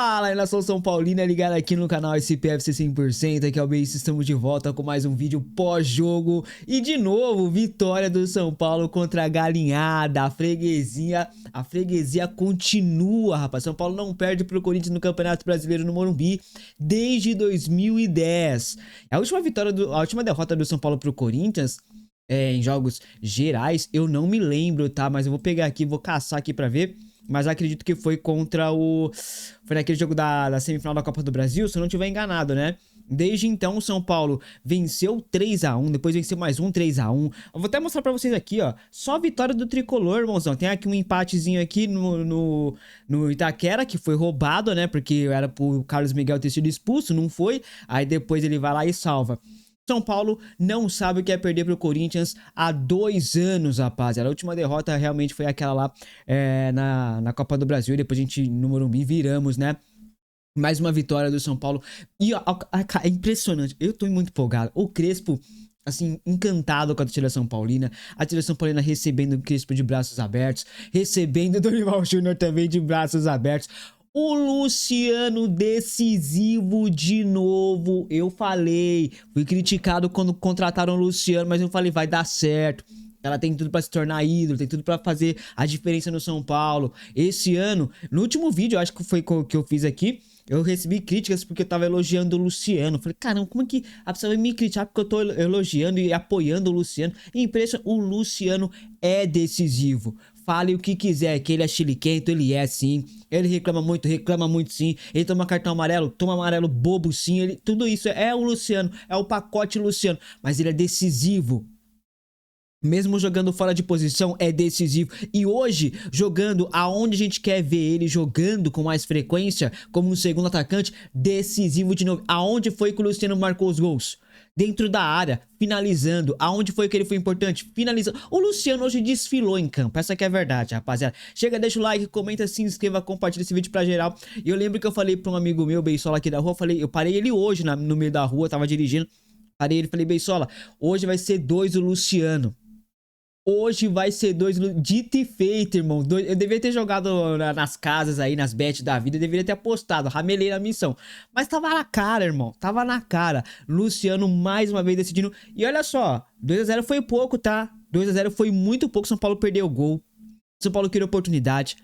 Fala, nação São Paulina, ligado aqui no canal SPFC 100%, aqui é o Beijo, estamos de volta com mais um vídeo pós-jogo. E de novo, vitória do São Paulo contra a Galinhada, a freguesia continua, rapaz. São Paulo não perde pro Corinthians no Campeonato Brasileiro no Morumbi desde 2010. A última derrota do São Paulo pro Corinthians, em jogos gerais, eu não me lembro, tá? Mas eu vou pegar aqui, vou caçar aqui pra ver. Mas acredito que foi contra o... Foi naquele jogo da semifinal da Copa do Brasil, se eu não estiver enganado, né? Desde então, o São Paulo venceu 3-1, depois venceu mais um 3-1. Eu vou até mostrar pra vocês aqui, ó. Só vitória do Tricolor, irmãozão. Tem aqui um empatezinho aqui no Itaquera, que foi roubado, né? Porque era pro Carlos Miguel ter sido expulso, não foi. Aí depois ele vai lá e salva. São Paulo não sabe o que é perder pro Corinthians há 2 anos, rapaziada. A última derrota realmente foi aquela lá na Copa do Brasil. E depois a gente, no Morumbi, viramos, né? Mais uma vitória do São Paulo. E ó, é impressionante. Eu tô muito empolgado. O Crespo, assim, encantado com a torcida São Paulina. A torcida São Paulina recebendo o Crespo de braços abertos. Recebendo o Dorival Júnior também de braços abertos. O Luciano decisivo de novo. Eu falei, fui criticado quando contrataram o Luciano, mas eu falei, vai dar certo. Ela tem tudo pra se tornar ídolo, tem tudo pra fazer a diferença no São Paulo. Esse ano, no último vídeo, eu acho que foi que eu fiz aqui, eu recebi críticas porque eu tava elogiando o Luciano. Falei, caramba, como é que a pessoa vai me criticar porque eu tô elogiando e apoiando o Luciano? Impressionante, o Luciano é decisivo. Fale o que quiser, que ele é chiliquento, ele é sim. Ele reclama muito sim. Ele toma cartão amarelo, toma amarelo bobo sim. Tudo isso é o Luciano, é o pacote Luciano. Mas ele é decisivo. Mesmo jogando fora de posição, é decisivo. E hoje, jogando aonde a gente quer ver ele jogando com mais frequência, como um segundo atacante, decisivo de novo. Aonde foi que o Luciano marcou os gols? Dentro da área, finalizando. Aonde foi que ele foi importante? Finalizando. O Luciano hoje desfilou em campo. Essa que é a verdade, rapaziada. Chega, deixa o like, comenta, se inscreva, compartilha esse vídeo pra geral. E eu lembro que eu falei pra um amigo meu, Beisola, aqui da rua. Eu parei ele hoje no meio da rua, tava dirigindo. Parei ele e falei, Beisola, hoje vai ser 2 o Luciano. Hoje vai ser 2, dito e feito, irmão. Eu deveria ter jogado nas casas aí, nas bets da vida. Eu deveria ter apostado, ramelei na missão. Mas tava na cara, irmão. Tava na cara. Luciano mais uma vez decidindo. E olha só, 2-0 foi pouco, tá? 2-0 foi muito pouco. São Paulo perdeu o gol. São Paulo criou oportunidade.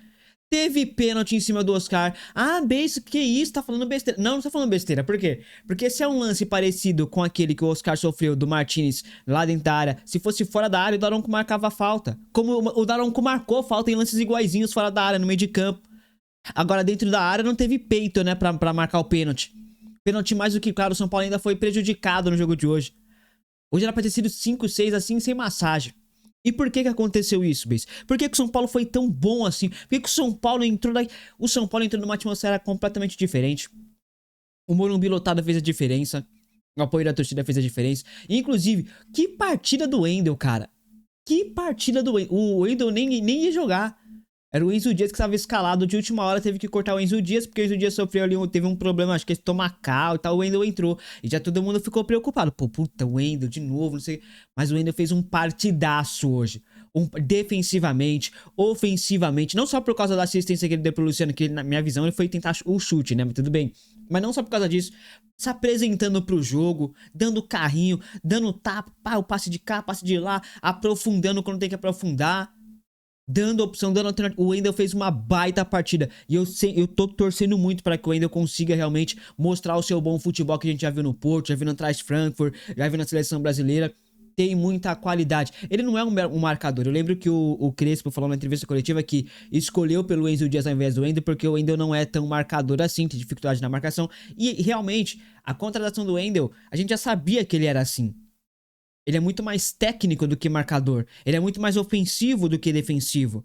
Teve pênalti em cima do Oscar. Ah, Beijo, que isso? Tá falando besteira. Não tô falando besteira. Por quê? Porque se é um lance parecido com aquele que o Oscar sofreu do Martinez lá dentro da área, se fosse fora da área, o Daronco marcava falta. Como o Daronco marcou falta em lances iguaizinhos fora da área, no meio de campo. Agora, dentro da área, não teve peito, né, pra marcar o pênalti. Pênalti mais do que claro, o São Paulo ainda foi prejudicado no jogo de hoje. Hoje era pra ter sido 5-6 assim, sem massagem. E por que aconteceu isso, Bess? Por que o São Paulo foi tão bom assim? Por que o São Paulo entrou O São Paulo entrou numa atmosfera completamente diferente. O Morumbi lotado fez a diferença. O apoio da torcida fez a diferença. Inclusive, que partida do Wendel, cara. Que partida do Wendel. O Wendel nem ia jogar. Era o Enzo Dias que estava escalado de última hora, teve que cortar o Enzo Dias, porque o Enzo Dias sofreu ali, teve um problema, acho que estomacal e tal, o Wendel entrou. E já todo mundo ficou preocupado. Pô, puta, o Wendel de novo, não sei. Mas o Wendel fez um partidaço hoje. Defensivamente, ofensivamente, não só por causa da assistência que ele deu pro Luciano, que na minha visão ele foi tentar o chute, né, mas tudo bem. Mas não só por causa disso, se apresentando pro jogo, dando carrinho, dando tapa, pá, o passe de cá, passe de lá, aprofundando quando tem que aprofundar. Dando opção, dando alternativa. O Wendel fez uma baita partida. E eu tô torcendo muito para que o Wendel consiga realmente mostrar o seu bom futebol que a gente já viu no Porto, já viu no Eintracht Frankfurt, já viu na seleção brasileira. Tem muita qualidade. Ele não é um marcador. Eu lembro que o Crespo falou na entrevista coletiva que escolheu pelo Enzo Dias ao invés do Wendel porque o Wendel não é tão marcador assim, tem dificuldade na marcação. E realmente, a contratação do Wendel, a gente já sabia que ele era assim. Ele é muito mais técnico do que marcador. Ele é muito mais ofensivo do que defensivo.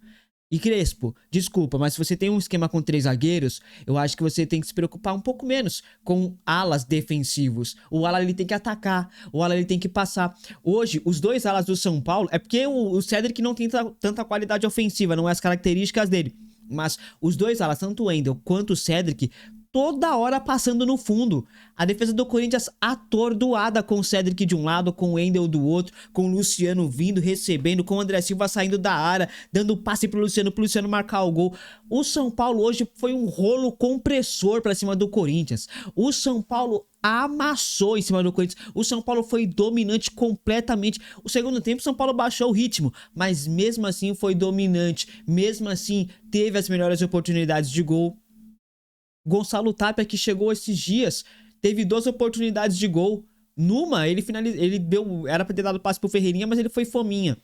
E Crespo, desculpa, mas se você tem um esquema com 3 zagueiros, eu acho que você tem que se preocupar um pouco menos com alas defensivos. O ala ele tem que atacar, o ala ele tem que passar. Hoje, os 2 alas do São Paulo, é porque o Cédric não tem tanta qualidade ofensiva, não é as características dele. Mas os 2 alas, tanto o Wendel quanto o Cédric, toda hora passando no fundo. A defesa do Corinthians atordoada com o Cedric de um lado, com o Wendel do outro, com o Luciano vindo, recebendo, com o André Silva saindo da área, dando passe pro Luciano marcar o gol. O São Paulo hoje foi um rolo compressor pra cima do Corinthians. O São Paulo amassou em cima do Corinthians. O São Paulo foi dominante completamente. O segundo tempo, o São Paulo baixou o ritmo, mas mesmo assim foi dominante. Mesmo assim, teve as melhores oportunidades de gol. Gonçalo Tapia, que chegou esses dias, teve 2 oportunidades de gol. Numa, ele deu, era pra ter dado passe pro Ferreirinha, mas ele foi fominha.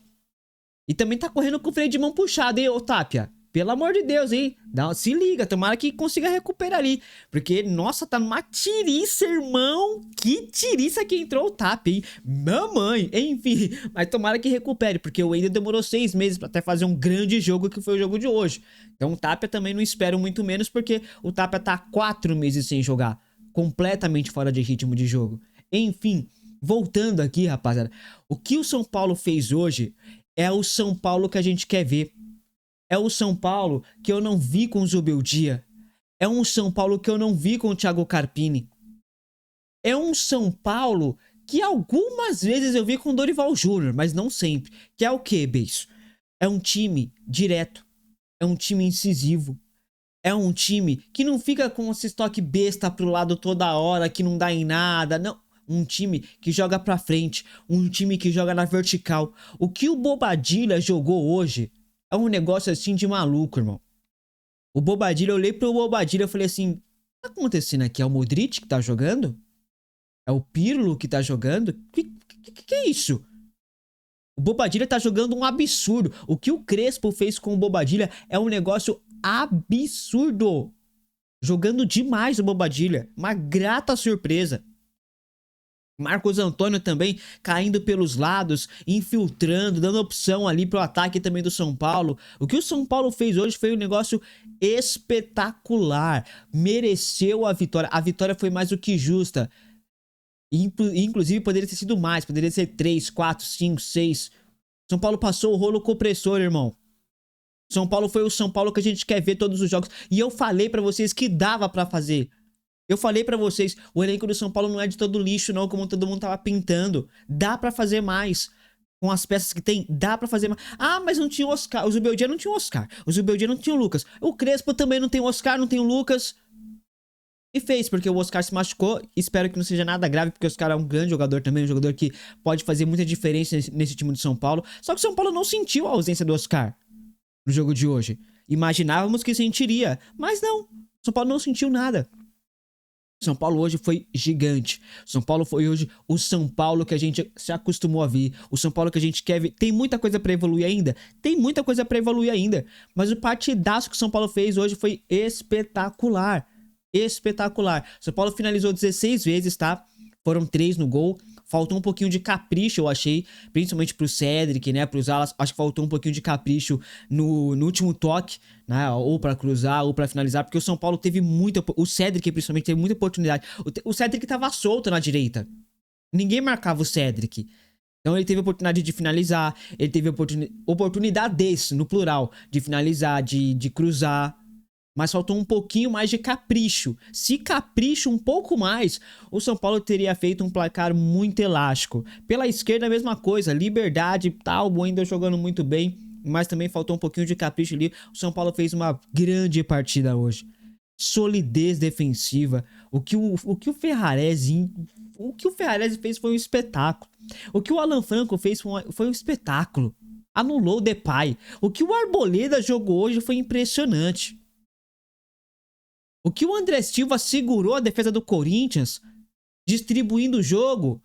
E também tá correndo com o freio de mão puxado, hein, ô Tapia? Pelo amor de Deus, hein? Se liga, tomara que consiga recuperar ali. Porque, nossa, tá numa tiriça, irmão. Que tiriça que entrou o Tapia, hein? Mamãe, enfim. Mas tomara que recupere, porque o Wendel demorou 6 meses pra até fazer um grande jogo, que foi o jogo de hoje. Então o Tapia também não espero muito menos, porque o Tapia tá 4 meses sem jogar. Completamente fora de ritmo de jogo. Enfim, voltando aqui, rapaziada. O que o São Paulo fez hoje é o São Paulo que a gente quer ver. É o São Paulo que eu não vi com o Zubeldia. É um São Paulo que eu não vi com o Thiago Carpini. É um São Paulo que algumas vezes eu vi com o Dorival Júnior, mas não sempre. Que é o quê, Beijo? É um time direto. É um time incisivo. É um time que não fica com esse estoque besta pro lado toda hora, que não dá em nada. Não. Um time que joga pra frente. Um time que joga na vertical. O que o Bobadilla jogou hoje é um negócio assim de maluco, irmão. O Bobadilla, eu olhei pro Bobadilla e falei assim, o que tá acontecendo aqui? É o Modric que tá jogando? É o Pirlo que tá jogando? Que é isso? O Bobadilla tá jogando um absurdo. O que o Crespo fez com o Bobadilla é um negócio absurdo. Jogando demais o Bobadilla. Uma grata surpresa. Marcos Antônio também caindo pelos lados, infiltrando, dando opção ali pro ataque também do São Paulo. O que o São Paulo fez hoje foi um negócio espetacular. Mereceu a vitória. A vitória foi mais do que justa. Inclusive poderia ter sido mais. Poderia ser 3, 4, 5, 6. São Paulo passou o rolo compressor, irmão. São Paulo foi o São Paulo que a gente quer ver todos os jogos. E eu falei pra vocês que dava pra fazer. Eu falei pra vocês, o elenco do São Paulo não é de todo lixo não, como todo mundo tava pintando. Dá pra fazer mais. Com as peças que tem, dá pra fazer mais. Ah, mas não tinha o Oscar. O Zubeldia não tinha o Oscar. O Zubeldia não tinha o Lucas. O Crespo também não tem o Oscar, não tem o Lucas. E fez, porque o Oscar se machucou. Espero que não seja nada grave, porque o Oscar é um grande jogador também. Um jogador que pode fazer muita diferença nesse time do São Paulo. Só que o São Paulo não sentiu a ausência do Oscar no jogo de hoje. Imaginávamos que sentiria, mas não. O São Paulo não sentiu nada. São Paulo hoje foi gigante. São Paulo foi hoje o São Paulo que a gente se acostumou a ver. O São Paulo que a gente quer ver. Tem muita coisa pra evoluir ainda? Tem muita coisa pra evoluir ainda. Mas o partidaço que o São Paulo fez hoje foi espetacular. Espetacular. São Paulo finalizou 16 vezes, tá? Foram 3 no gol. Faltou um pouquinho de capricho, eu achei. Principalmente pro Cedric, né? Pros alas. Acho que faltou um pouquinho de capricho no último toque, né? Ou pra cruzar, ou pra finalizar. Porque o São Paulo teve muita... O Cedric, principalmente, teve muita oportunidade. O Cedric tava solto na direita. Ninguém marcava o Cedric. Então ele teve a oportunidade de finalizar. Ele teve oportunidades, no plural, de finalizar, de cruzar. Mas faltou um pouquinho mais de capricho. Se capricho um pouco mais, o São Paulo teria feito um placar muito elástico. Pela esquerda a mesma coisa, liberdade, tal, o Wendel jogando muito bem, mas também faltou um pouquinho de capricho ali. O São Paulo fez uma grande partida hoje. Solidez defensiva. O que o Ferrarese fez foi um espetáculo. O que o Alan Franco fez foi um espetáculo. Anulou o Depay. O que o Arboleda jogou hoje foi impressionante. O que o André Silva segurou a defesa do Corinthians, distribuindo o jogo.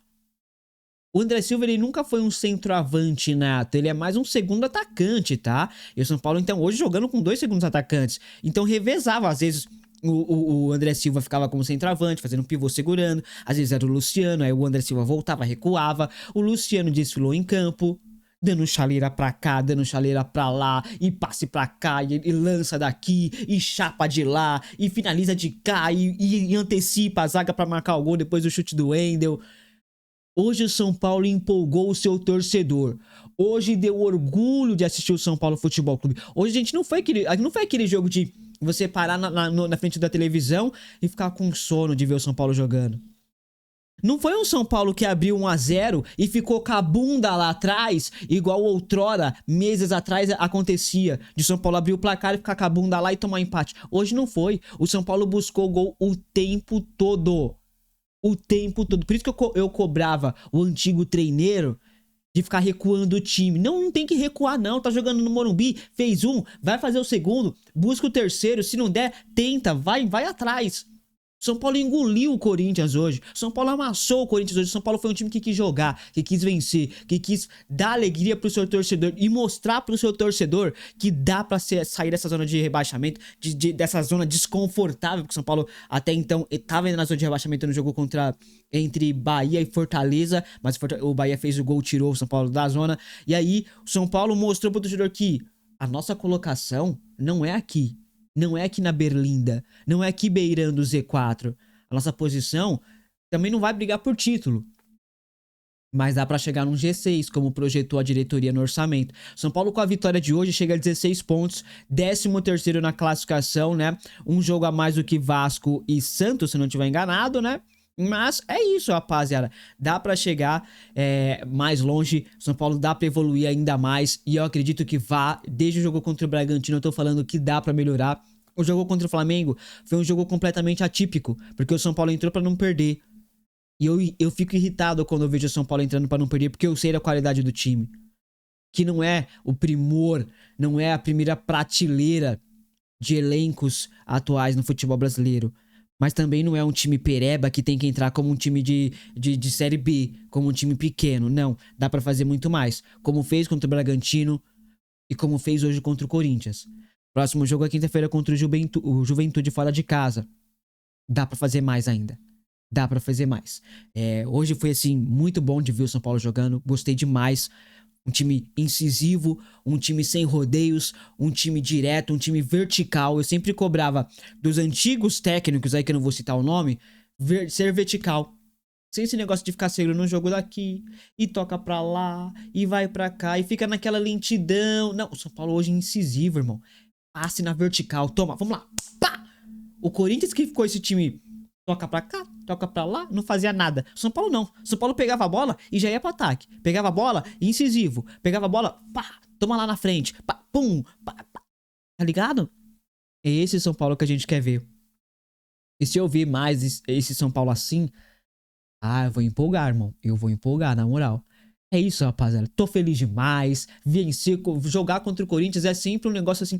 O André Silva, ele nunca foi um centroavante nato, ele é mais um segundo atacante, tá? E o São Paulo, então, hoje jogando com 2 segundos atacantes. Então, revezava, às vezes... O André Silva ficava como centroavante, fazendo um pivô segurando. Às vezes era o Luciano, aí o André Silva voltava, recuava. O Luciano desfilou em campo, dando chaleira pra cá, dando chaleira pra lá, e passe pra cá, e lança daqui, e chapa de lá, e finaliza de cá, e antecipa a zaga pra marcar o gol depois do chute do Wendel. Hoje o São Paulo empolgou o seu torcedor. Hoje deu orgulho de assistir o São Paulo Futebol Clube. Hoje a gente não foi aquele jogo de você parar na frente da televisão e ficar com sono de ver o São Paulo jogando. Não foi um São Paulo que abriu 1-0 e ficou com a bunda lá atrás, igual outrora, meses atrás, acontecia. De São Paulo abrir o placar e ficar com a bunda lá e tomar empate. Hoje não foi. O São Paulo buscou o gol o tempo todo. O tempo todo. Por isso que eu cobrava o antigo treineiro de ficar recuando o time. Não tem que recuar não. Tá jogando no Morumbi, fez um, vai fazer o segundo, busca o terceiro. Se não der, tenta, vai atrás. São Paulo engoliu o Corinthians hoje. São Paulo amassou o Corinthians hoje. São Paulo foi um time que quis jogar, que quis vencer, que quis dar alegria pro seu torcedor e mostrar pro seu torcedor que dá pra sair dessa zona de rebaixamento, dessa zona desconfortável, porque São Paulo até então estava indo na zona de rebaixamento no jogo entre Bahia e Fortaleza, mas o Bahia fez o gol, tirou o São Paulo da zona. E aí, o São Paulo mostrou pro torcedor que a nossa colocação não é aqui. Não é aqui na Berlinda, não é aqui beirando o Z4. A nossa posição também não vai brigar por título. Mas dá pra chegar num G6, como projetou a diretoria no orçamento. São Paulo, com a vitória de hoje, chega a 16 pontos, 13º na classificação, né? Um jogo a mais do que Vasco e Santos, se não estiver enganado, né? Mas é isso, rapaziada. Dá pra chegar mais longe. São Paulo dá pra evoluir ainda mais. E eu acredito que vá. Desde o jogo contra o Bragantino, eu tô falando que dá pra melhorar. O jogo contra o Flamengo foi um jogo completamente atípico, porque o São Paulo entrou pra não perder. E eu fico irritado quando eu vejo o São Paulo entrando pra não perder, porque eu sei da qualidade do time. Que não é o primor, não é a primeira prateleira de elencos atuais no futebol brasileiro. Mas também não é um time pereba que tem que entrar como um time de Série B, como um time pequeno. Não, dá pra fazer muito mais. Como fez contra o Bragantino e como fez hoje contra o Corinthians. Próximo jogo é quinta-feira contra o Juventude fora de casa. Dá pra fazer mais ainda. Dá pra fazer mais. Hoje foi, assim, muito bom de ver o São Paulo jogando. Gostei demais. Um time incisivo, um time sem rodeios, um time direto, um time vertical. Eu sempre cobrava dos antigos técnicos aí, que eu não vou citar o nome, ser vertical. Sem esse negócio de ficar seguro no jogo daqui, e toca pra lá, e vai pra cá, e fica naquela lentidão. Não, o São Paulo hoje é incisivo, irmão. Passe na vertical, toma, vamos lá. Pá! O Corinthians que ficou esse time... Toca pra cá, toca pra lá, não fazia nada. São Paulo não. São Paulo pegava a bola e já ia pro ataque. Pegava a bola, incisivo. Pegava a bola, pá, toma lá na frente. Pá, pum, pá, pá. Tá ligado? É esse São Paulo que a gente quer ver. E se eu ver mais esse São Paulo assim, eu vou empolgar, irmão. Eu vou empolgar, na moral. É isso, rapaziada. Tô feliz demais. Vencer, jogar contra o Corinthians é sempre um negócio assim.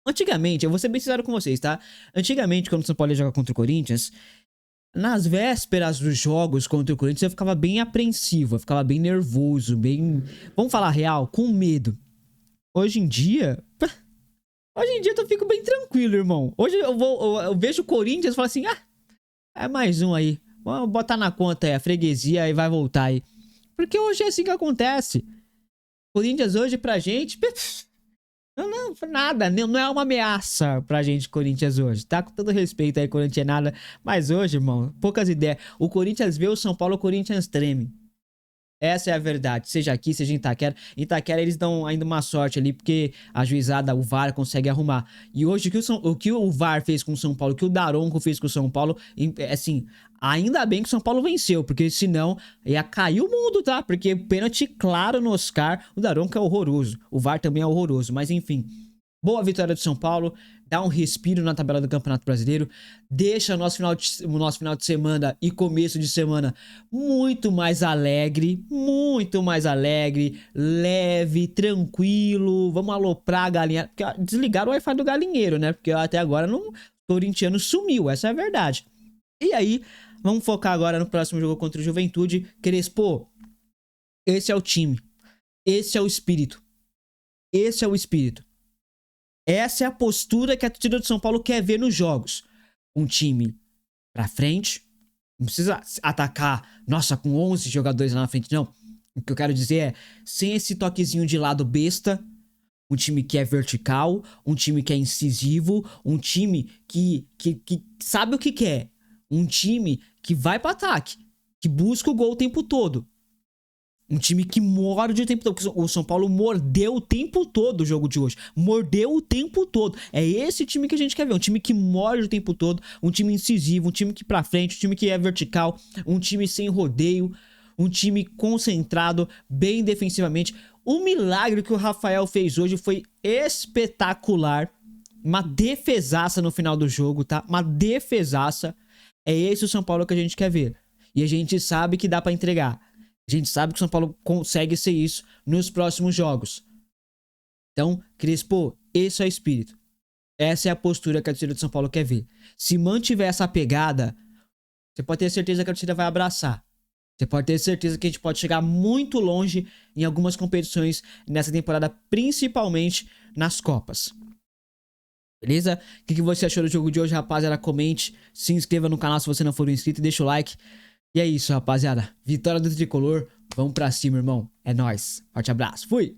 Antigamente, eu vou ser bem sincero com vocês, tá? Antigamente, quando o São Paulo ia jogar contra o Corinthians, nas vésperas dos jogos contra o Corinthians, eu ficava bem apreensivo, eu ficava bem nervoso, bem... Vamos falar real, com medo. Hoje em dia eu fico bem tranquilo, irmão. Hoje eu vejo o Corinthians e falo assim, é mais um aí. Vamos botar na conta aí, a freguesia, e vai voltar aí. Porque hoje é assim que acontece. Corinthians hoje pra gente... Não, nada, não é uma ameaça pra gente, Corinthians, hoje, tá? Com todo respeito aí, Corinthians é nada, mas hoje, irmão, poucas ideias. O Corinthians vê o São Paulo, o Corinthians treme. Essa é a verdade, seja aqui, seja em Itaquera. Em Itaquera eles dão ainda uma sorte ali, porque a juizada, o VAR, consegue arrumar. E hoje o que o VAR fez com o São Paulo, o que o Daronco fez com o São Paulo, assim, ainda bem que o São Paulo venceu, porque senão ia cair o mundo, tá? Porque pênalti claro no Oscar, o Daronco é horroroso, o VAR também é horroroso, mas enfim... Boa vitória do São Paulo, dá um respiro na tabela do Campeonato Brasileiro, deixa o nosso final de semana e começo de semana muito mais alegre, leve, tranquilo, vamos aloprar a galinha, desligaram o Wi-Fi do galinheiro, né, porque até agora o corintiano sumiu, essa é a verdade. E aí, vamos focar agora no próximo jogo contra o Juventude. Crespo, esse é o time, esse é o espírito, Essa é a postura que a torcida do São Paulo quer ver nos jogos. Um time pra frente. Não precisa atacar, nossa, com 11 jogadores lá na frente, não. O que eu quero dizer é, sem esse toquezinho de lado besta, um time que é vertical, um time que é incisivo, um time que sabe o que quer. Um time que vai pro ataque, que busca o gol o tempo todo. Um time que morde o tempo todo. O São Paulo mordeu o tempo todo o jogo de hoje. Mordeu o tempo todo. É esse time que a gente quer ver. Um time que morde o tempo todo. Um time incisivo. Um time que pra frente. Um time que é vertical. Um time sem rodeio. Um time concentrado. Bem defensivamente. O milagre que o Rafael fez hoje foi espetacular. Uma defesaça no final do jogo, tá? Uma defesaça. É esse o São Paulo que a gente quer ver. E a gente sabe que dá pra entregar. A gente sabe que o São Paulo consegue ser isso nos próximos jogos. Então, Crespo, esse é o espírito. Essa é a postura que a torcida do São Paulo quer ver. Se mantiver essa pegada, você pode ter certeza que a torcida vai abraçar. Você pode ter certeza que a gente pode chegar muito longe em algumas competições nessa temporada, principalmente nas Copas. Beleza? O que você achou do jogo de hoje, rapaziada? Comente, se inscreva no canal se você não for inscrito e deixa o like. E é isso, rapaziada. Vitória do Tricolor. Vamos pra cima, irmão. É nóis. Forte abraço. Fui!